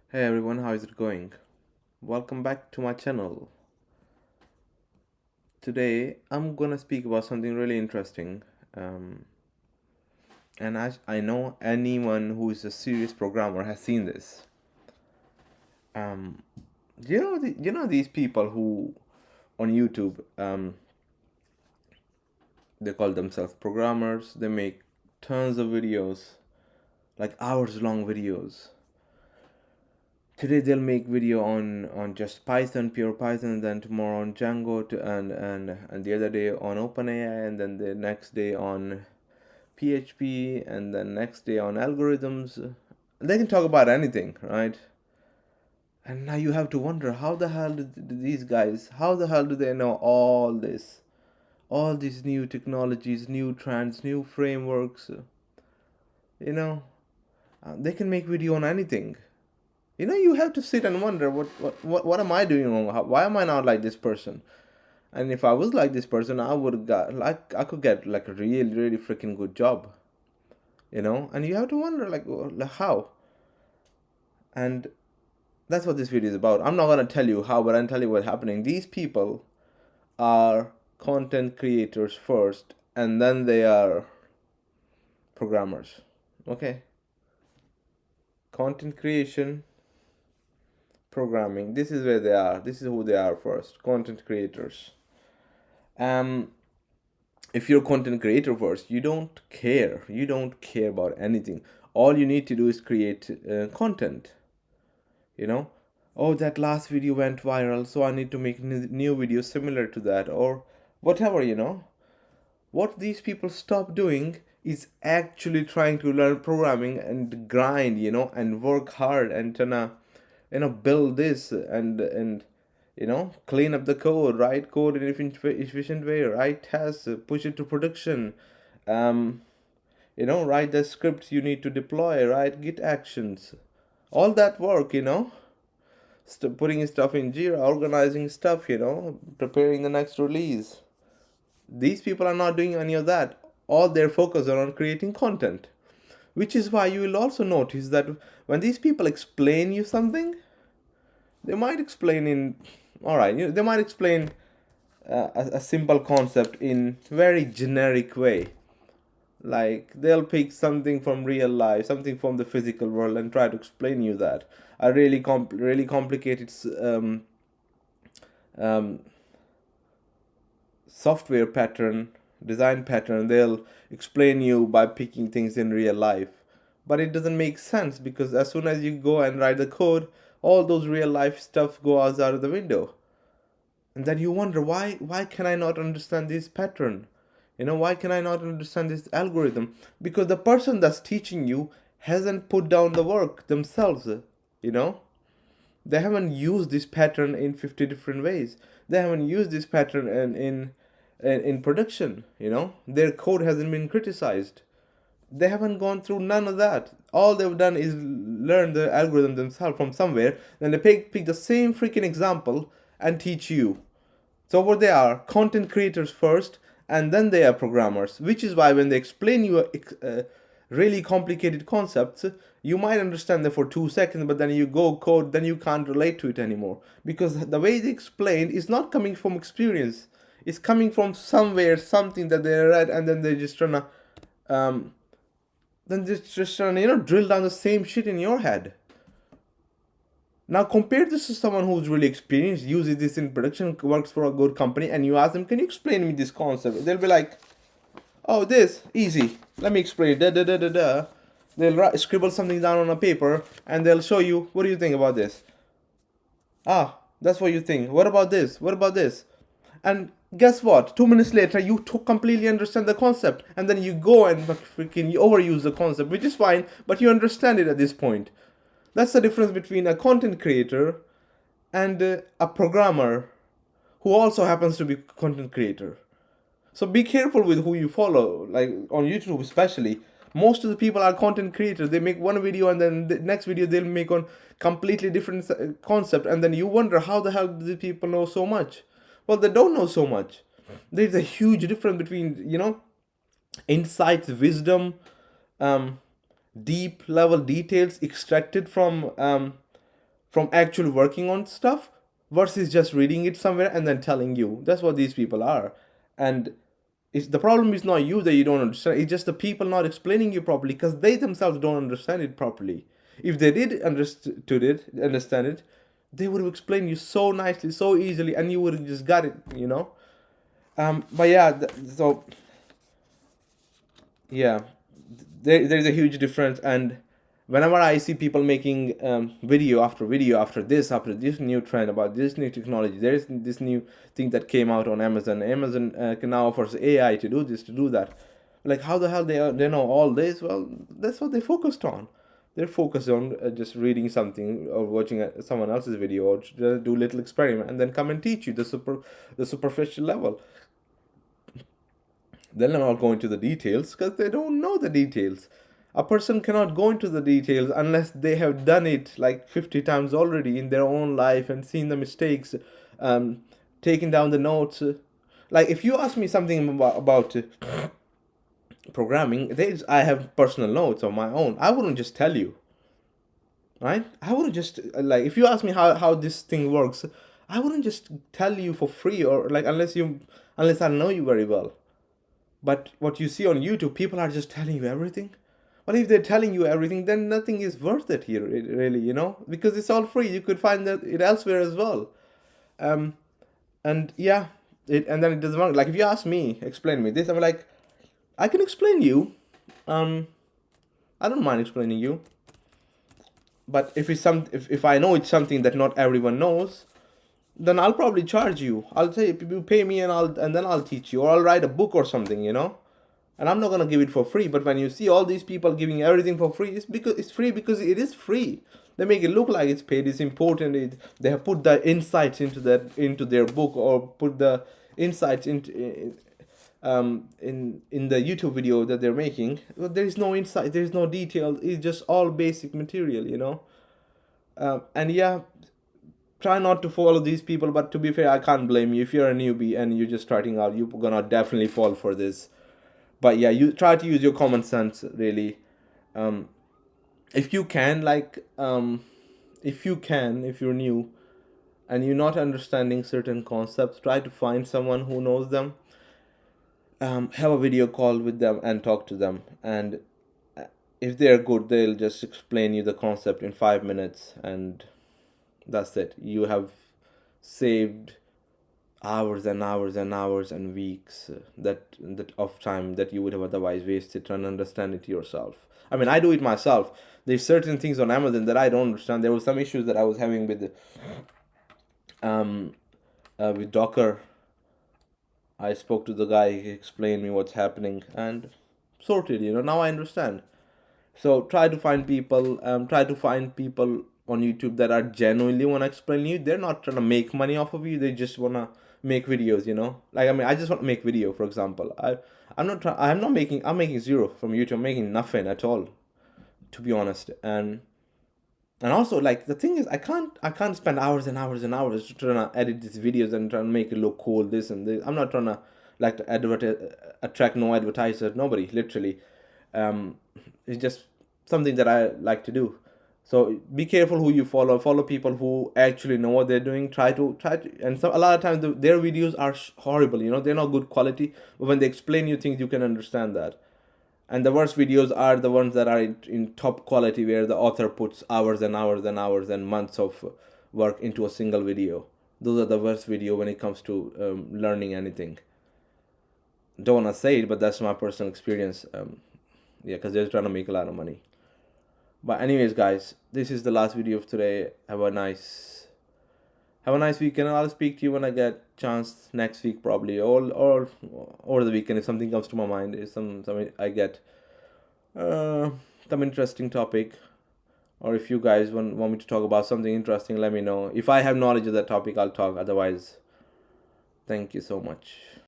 Hey everyone, how is it going? Welcome back to my channel. Today I'm gonna speak about something really interesting. Um, and I know anyone who is a serious programmer has seen this. Um, these people who on YouTube, they call themselves programmers. They make tons of videos, like hours long videos. Today they'll make video on just Python, pure Python, then tomorrow on Django, and the other day on OpenAI, and then the next day on PHP, and then next day on algorithms. They can talk about anything, right? And now you have to wonder how the hell these guys, how the hell do they know all this, all these new technologies, new trends, new frameworks? You know, they can make video on anything. You have to sit and wonder what am I doing wrong? Why am I not like this person? And if I was like this person, I would got like I could get like a really freaking good job. And you have to wonder like how. And that's what this video is about. I'm not gonna tell you how, but I'll tell you what's happening. These people are content creators first, and then they are programmers. Okay, content creation, programming. This is where they are. This is who they are first. Content creators. Um, if you're a content creator first, you don't care about anything. All you need to do is create content. you know oh, that last video went viral, so I need to make new videos similar to that, or whatever. What these people stop doing is actually trying to learn programming and grind, and work hard and build this and clean up the code, write code in efficient way, write tests, push it to production, um write the scripts you need to deploy, write git actions, all that work, putting stuff in Jira, organizing stuff, preparing the next release. These people are not doing any of that. All their focus are on creating content, which is why you will also notice that when these people explain you something, they might explain in all right, they might explain a simple concept in very generic way. Like they'll pick something from real life, something from the physical world, and try to explain you that a really complicated um, software pattern, design pattern. They'll explain you by picking things in real life, but it doesn't make sense because as soon as you go and write the code, all those real life stuff goes out of the window. And then you wonder why can I not understand this pattern? Why can I not understand this algorithm? Because the person that's teaching you hasn't put down the work themselves. you know they haven't used this pattern in 50 different ways. They haven't used this pattern in production. Their code hasn't been criticized. They haven't gone through none of that. All they've done is learn the algorithm themselves from somewhere. Then they pick the same freaking example and teach you. So what they are, content creators first, and then they are programmers. Which is why when they explain you really complicated concepts, you might understand them for 2 seconds, but then you go code, then you can't relate to it anymore because the way they explain is not coming from experience. It's coming from somewhere, something that they read, and then they just trying to um, drill down the same shit in your head. Now compare this to someone who's really experienced, uses this in production, works for a good company, and you ask them, "Can you explain me this concept?" They'll be like, "Oh, this easy. Let me explain it." Da da da da da. They'll scribble something down on a paper, and they'll show you, "What do you think about this?" Ah, that's what you think. What about this? What about this? And guess what? 2 minutes later, you completely understand the concept, and then you go and freaking overuse the concept, which is fine, but you understand it at this point. That's the difference between a content creator and a programmer who also happens to be a content creator. So be careful with who you follow, like on YouTube especially. Most of the people are content creators. They make one video and then the next video they'll make on completely different concept, and then you wonder how the hell do these people know so much? Well, they don't know so much. There's a huge difference between insights, wisdom, um, deep level details extracted from from actual working on stuff versus just reading it somewhere and then telling you. That's what these people are. And it's, the problem is not you that you don't understand. It's just the people not explaining you properly because they themselves don't understand it properly. If they did understand it, they would have explained you so nicely, so easily, and you would have just got it. But yeah, so yeah, there's a huge difference. And whenever I see people making video after video after this new trend about this new technology, there is this new thing that came out on Amazon can now offers AI to do this, to do that. Like, how the hell they know all this? Well, that's what they focused on. They're focused on just reading something or watching someone else's video, or just do little experiment and then come and teach you the superficial level. Then I'm not going to the details because they don't know the details. A person cannot go into the details unless they have done it like 50 times already in their own life and seen the mistakes, um, taken down the notes. Like, if you ask me something about programming, I have personal notes of my own. I wouldn't just tell you, right? I wouldn't just like, if you ask me how this thing works, I wouldn't just tell you for free, or like, unless I know you very well. But what you see on YouTube, people are just telling you everything. But if they're telling you everything, then nothing is worth it here, really, because it's all free. You could find it elsewhere as well. Um, and yeah, and then it doesn't work. Like, if you ask me, explain me this, I'm like, I can explain you. Um, I don't mind explaining you. But if I know it's something that not everyone knows, then I'll probably charge you. I'll say you pay me, and then I'll teach you, or I'll write a book or something. And I'm not gonna give it for free. But when you see all these people giving everything for free, it's free because it is free. They make it look like it's paid. It's important. They have put the insights into their book, or put the insights in the YouTube video that they're making. But there is no insight. There is no detail. It's just all basic material. And yeah, try not to follow these people. But to be fair, I can't blame you if you're a newbie and you're just starting out. You're gonna definitely fall for this. But yeah, you try to use your common sense, really. um if you can, like, if you're new and you're not understanding certain concepts, try to find someone who knows them. Have a video call with them and talk to them, and uh, if they're good, they'll just explain you the concept in 5 minutes, and that's it. You have saved hours and hours and hours and weeks, that of time that you would have otherwise wasted trying to understand it yourself. I mean, I do it myself. There's certain things on Amazon that I don't understand. There were some issues that I was having um with Docker. I spoke to the guy. He explained me what's happening and sorted. Now I understand. So try to find people on YouTube that are genuinely want to explain you. They're not trying to make money off of you. They just want to make videos. Like, I mean, I just want to make video, for example. I'm making zero from YouTube. I'm making nothing at all, to be honest. And also, like, the thing is, I can't spend hours and hours and hours trying to edit these videos and trying to make it look cool, this and this. I'm not trying to, like, to attract no advertisers, nobody, literally. um it's just something that I like to do. So be careful who you follow people who actually know what they're doing. Try to, and so a lot of times their videos are horrible. They're not good quality, but when they explain you things, you can understand that. And the worst videos are the ones that are in top quality, where the author puts hours and hours and hours and months of work into a single video. Those are the worst video when it comes to learning anything. Don't want to say it, but that's my personal experience. Yeah, because they're trying to make a lot of money. But anyways, guys, this is the last video of today. Have a nice weekend. I'll speak to you when I get chance next week, probably, or the weekend, if something comes to my mind. Is some I get uh, some interesting topic, or if you guys want me to talk about something interesting, let me know. If I have knowledge of that topic, I'll talk. Otherwise, thank you so much.